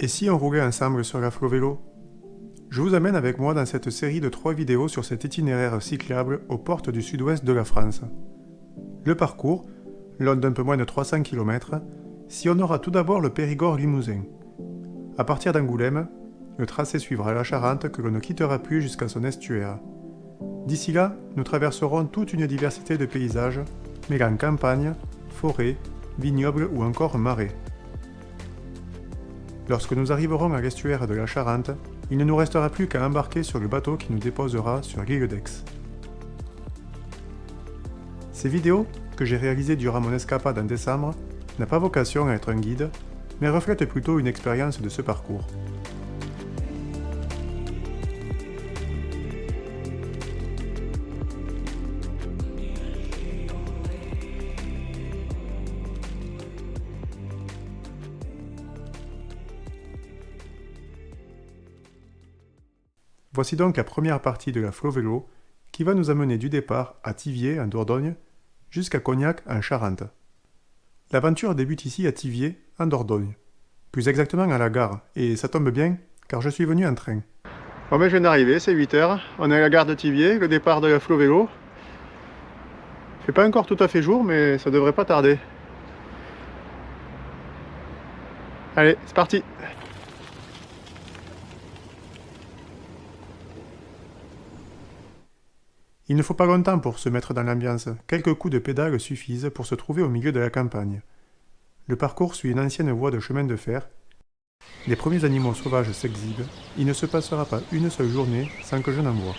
Et si on roulait ensemble sur la Flovélo? Je vous amène avec moi dans cette série de 3 vidéos sur cet itinéraire cyclable aux portes du sud-ouest de la France. Le parcours, long d'un peu moins de 300 km, sillonnera tout d'abord le Périgord-Limousin. À partir d'Angoulême, le tracé suivra la Charente que l'on ne quittera plus jusqu'à son estuaire. D'ici là, nous traverserons toute une diversité de paysages, mêlant campagne, forêt, vignobles ou encore marais. Lorsque nous arriverons à l'estuaire de la Charente, il ne nous restera plus qu'à embarquer sur le bateau qui nous déposera sur l'île d'Aix. Ces vidéos, que j'ai réalisées durant mon escapade en décembre, n'ont pas vocation à être un guide, mais reflètent plutôt une expérience de ce parcours. Voici donc la première partie de la Flovélo qui va nous amener du départ à Thiviers en Dordogne jusqu'à Cognac en Charente. L'aventure débute ici à Thiviers en Dordogne, plus exactement à la gare, et ça tombe bien car je suis venu en train. Bon ben je viens d'arriver, c'est 8h, on est à la gare de Thiviers, le départ de la Flovélo. Il fait pas encore tout à fait jour mais ça devrait pas tarder. Allez, c'est parti! Il ne faut pas longtemps pour se mettre dans l'ambiance, quelques coups de pédale suffisent pour se trouver au milieu de la campagne. Le parcours suit une ancienne voie de chemin de fer. Les premiers animaux sauvages s'exhibent, il ne se passera pas une seule journée sans que je n'en voie.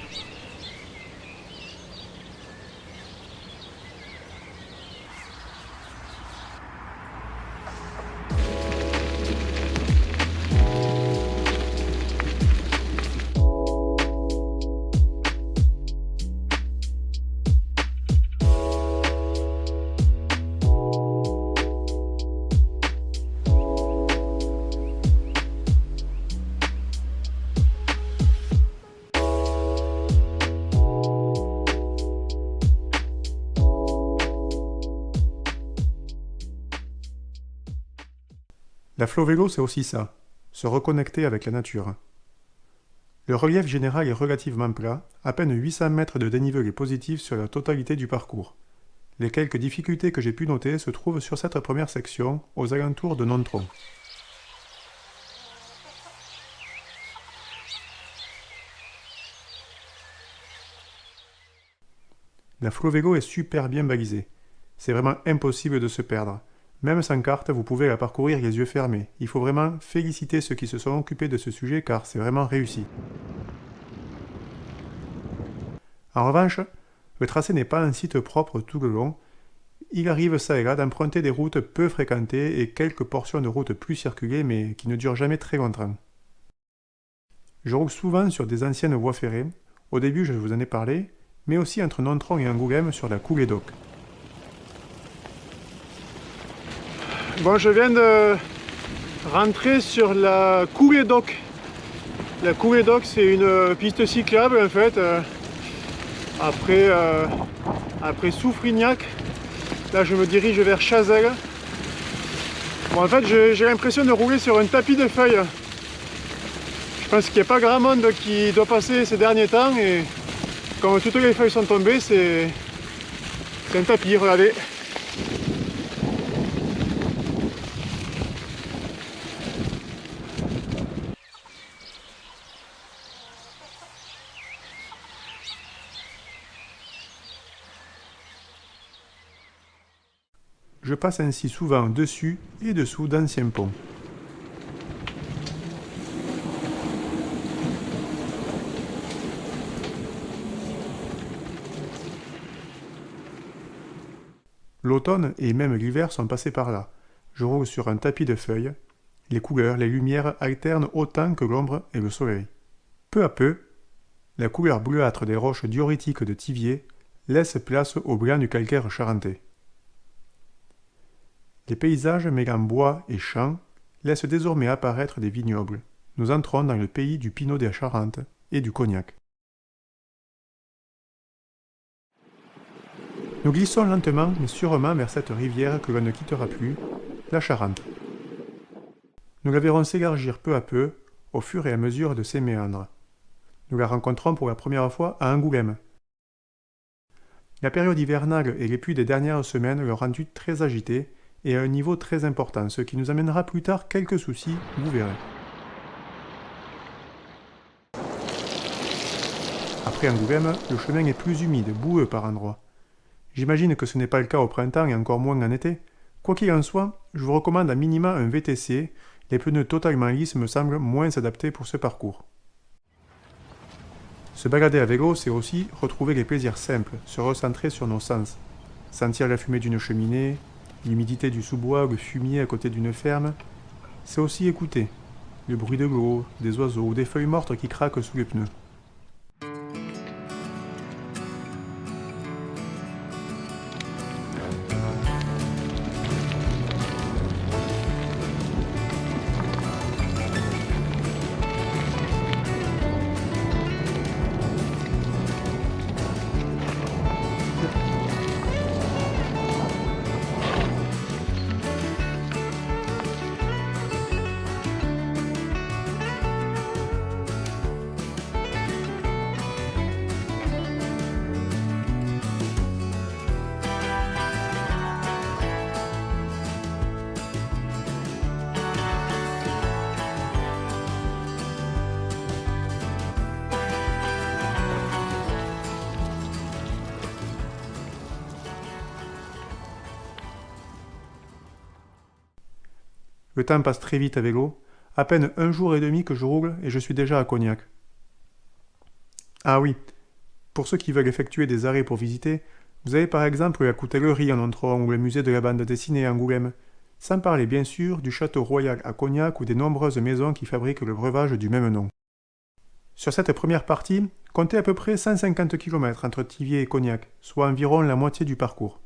La Flovélo, c'est aussi ça, se reconnecter avec la nature. Le relief général est relativement plat, à peine 800 mètres de dénivelé positif sur la totalité du parcours. Les quelques difficultés que j'ai pu noter se trouvent sur cette première section, aux alentours de Nontron. La Flovélo est super bien balisée. C'est vraiment impossible de se perdre. Même sans carte, vous pouvez la parcourir les yeux fermés. Il faut vraiment féliciter ceux qui se sont occupés de ce sujet car c'est vraiment réussi. En revanche, le tracé n'est pas un site propre tout le long. Il arrive ça et là d'emprunter des routes peu fréquentées et quelques portions de routes plus circulées mais qui ne durent jamais très longtemps. Je roule souvent sur des anciennes voies ferrées. Au début, je vous en ai parlé, mais aussi entre Nontron et Angoulême sur la coulée d'Oc. Bon, je viens de rentrer sur la coulée d'Oc. La coulée d'Oc, c'est une piste cyclable en fait. Après Soufrignac, là je me dirige vers Chazelles. Bon, en fait, j'ai l'impression de rouler sur un tapis de feuilles. Je pense qu'il n'y a pas grand monde qui doit passer ces derniers temps et comme toutes les feuilles sont tombées, c'est un tapis, regardez. Je passe ainsi souvent dessus et dessous d'anciens ponts. L'automne et même l'hiver sont passés par là. Je roule sur un tapis de feuilles. Les couleurs, les lumières alternent autant que l'ombre et le soleil. Peu à peu, la couleur bleuâtre des roches dioritiques de Thiviers laisse place au blanc du calcaire charentais. Les paysages mêlant bois et champs laissent désormais apparaître des vignobles. Nous entrons dans le pays du Pinot de Charente et du Cognac. Nous glissons lentement mais sûrement vers cette rivière que l'on ne quittera plus, la Charente. Nous la verrons s'élargir peu à peu, au fur et à mesure de ses méandres. Nous la rencontrons pour la première fois à Angoulême. La période hivernale et les pluies des dernières semaines l'ont rendue très agitée et à un niveau très important, ce qui nous amènera plus tard quelques soucis, vous verrez. Après Angoulême, le chemin est plus humide, boueux par endroits. J'imagine que ce n'est pas le cas au printemps et encore moins en été. Quoi qu'il en soit, je vous recommande à minima un VTC, les pneus totalement lisses me semblent moins adaptés pour ce parcours. Se balader à vélo, c'est aussi retrouver les plaisirs simples, se recentrer sur nos sens. Sentir la fumée d'une cheminée, l'humidité du sous-bois, le fumier à côté d'une ferme. C'est aussi écouter le bruit de l'eau, des oiseaux ou des feuilles mortes qui craquent sous les pneus. Le temps passe très vite à vélo, à peine 1 jour et demi que je roule et je suis déjà à Cognac. Ah oui, pour ceux qui veulent effectuer des arrêts pour visiter, vous avez par exemple la coutellerie en Nontron ou le musée de la bande dessinée à Angoulême, sans parler bien sûr du château royal à Cognac ou des nombreuses maisons qui fabriquent le breuvage du même nom. Sur cette première partie, comptez à peu près 150 km entre Thiviers et Cognac, soit environ la moitié du parcours.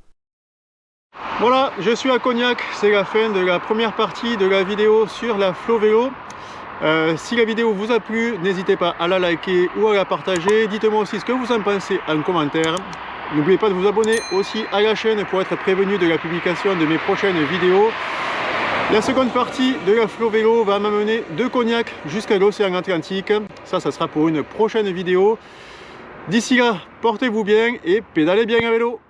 Voilà, je suis à Cognac, c'est la fin de la première partie de la vidéo sur la Flovélo. Si la vidéo vous a plu, n'hésitez pas à la liker ou à la partager. Dites-moi aussi ce que vous en pensez en commentaire. N'oubliez pas de vous abonner aussi à la chaîne pour être prévenu de la publication de mes prochaines vidéos. La seconde partie de la Flovélo va m'amener de Cognac jusqu'à l'océan Atlantique. Ça sera pour une prochaine vidéo. D'ici là, portez-vous bien et pédalez bien à vélo.